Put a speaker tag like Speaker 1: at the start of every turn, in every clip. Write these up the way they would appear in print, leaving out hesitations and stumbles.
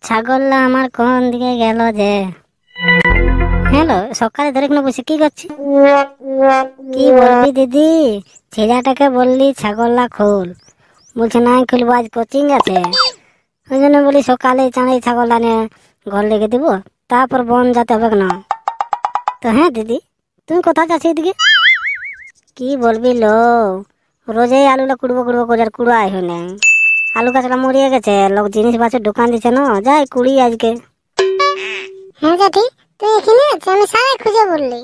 Speaker 1: ছাগলটা আমার কোন দিকে গেল যে? হ্যালো, সকালে ধরে কোনো বসে কি করছি? কি বলবি দিদি? ছেলেটাকে বললি ছাগলটা খোল, বলছে নাই খুলবো, আজ কোচিং আছে। ওই জন্য বলি সকালে চাঁড়ে ছাগলটা নিয়ে ঘর লেগে দিব, তারপর বন যেতে হবে না। তো হ্যাঁ দিদি, তুমি কোথায় যাচ্ছ এদিকে? কি বলবি লো, রোজই আলুটা কুড়বো কুড়বো করে আর কুড়াই হয় না। আলু গাছটা মরিয়ে গেছে, লোক জিনিস বাসের দোকান দিচ্ছে না, যাই কুড়ি আজকে।
Speaker 2: হ্যাঁ জ্যাঠি, তুই এখানে আছিস? আমি সারাই খুঁজে বললি।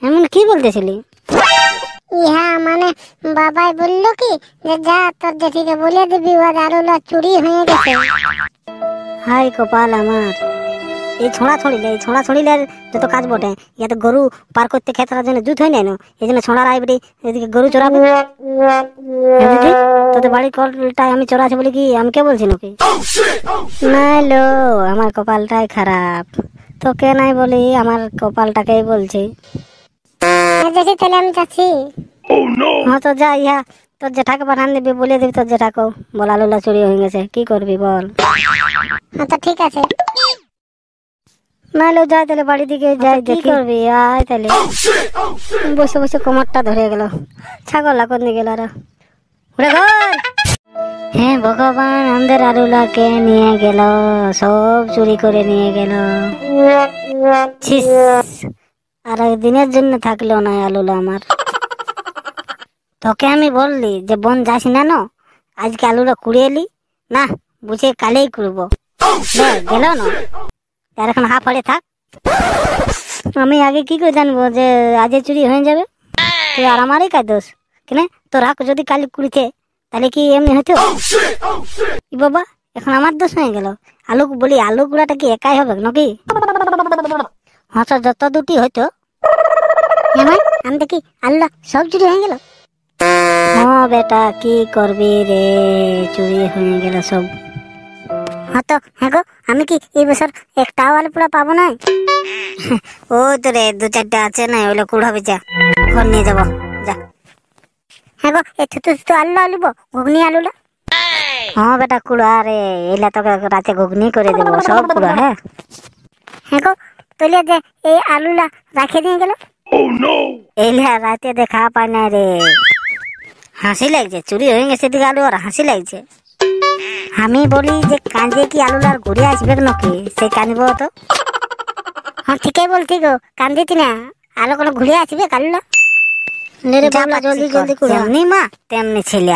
Speaker 1: এমন কি বলতেছিলি?
Speaker 2: ইহা মানে বাবাই বললো কি যে যা তোর জেঠিকে বলে দিবি ওর আলুলা চুরি হয়ে গেছে।
Speaker 1: হাই কপাল আমার, এই ছোঁড়া ছড়িলে যত কাজ বটে, ইয়াতে গরু পার করতে খেতার জন্য জুত হয় নাই না, এই জন্য ছোঁড়ার আইবি এদিকে গরু চড়াবে। দিদি, তোদের বাড়ির কলটাই আমি চড়াছি বলে কি আমি কে বলছি নাকি? নাই লো, আমার কপালটাই খারাপ, তোকে নাই বলি আমার কপালটাকেই বলছি।
Speaker 2: জেঠি তাহলে আমি যাচ্ছি।
Speaker 1: হ্যাঁ তো যা, ইহা তোর জেঠাকে পাঠান দিবি, বলে দিবি তোর জেঠাকেও, বল আলুলা চুরি হয়ে গেছে, কি করবি বল?
Speaker 2: হ্যাঁ তো ঠিক আছে।
Speaker 1: নাইলে যাই তাহলে বাড়ি দিকে যাই, দেখি করবি, আয় তাহলে। বসে বসে কোমরটা ধরে গেল, ছাগল কোন দিকে গেল? আর উড়ে ঘর। হ্যাঁ ভগবান, আমাদের আলুলাকে নিয়ে গেল, সব চুরি করে নিয়ে গেল। ছিস, আর একদিনের জন্য থাকলো না আলুলা আমার। তোকে আমি বললি যে বন যাস না, না আজকে আলুটা কুড়িয়ে এলি না, বুঝে কালেই কুড়বো, গেল না। আর এখন হাফ হয়ে থাক, আমি আগে কি করে জানবো যে আজে চুরি হয়ে যাবে? তুই আর আমারই কাজ দোষ কেন? তোর হাক যদি কালি কুড়িতে তাহলে কি এমনি হইতো? বাবা, এখন আমার দোষ হয়ে গেল। আলু বলি, আলু গুড়াটা কি একাই হবে নাকি? হ্যাঁ তো যত দুটি হইতো।
Speaker 2: আমি দেখি আল্লাহ সব চুরি হয়ে গেল।
Speaker 1: হ্যাঁ বেটা, কি করবি রে, চুরি হয়ে গেল সব।
Speaker 2: হ্যাঁ তো হ্যাঁ গো, আমি কি এই বছর একটাও আলু পোড়া পাবো না?
Speaker 1: ও তো রে, দু চারটা আছে না, ওইগুলো কুড়াবি, যা ঘর নিয়ে যাবো, যা।
Speaker 2: হ্যাঁ গো, এই ছোট ছোট আলু আলুবো, ঘুগনি আলুলা।
Speaker 1: হ্যাঁ বেটা কুড়া রে, এলা তোকে রাতে ঘুগনি করে দেবো, সব কুড়া। হ্যাঁ
Speaker 2: হ্যাঁ গো, তাহলে যে এই আলুলা রাখে দিয়ে গেল।
Speaker 1: এলা রাতে দেখা পায় না রে, হাসি লাগছে, চুরি হয়ে গেছে দিকে আলু, আর হাসি লাগছে। আমি বলি যে কাঁদে কি আলু আর ঘুরে আসবে নাকি, সে কাঁদব তো।
Speaker 2: হ্যাঁ ঠিকই বলছি গো, কান্দিতি না, আলু কোনো ঘুরে আসবে কালুলা।
Speaker 1: জলদি জলদি, যেমনি মা তেমনি ছেলে।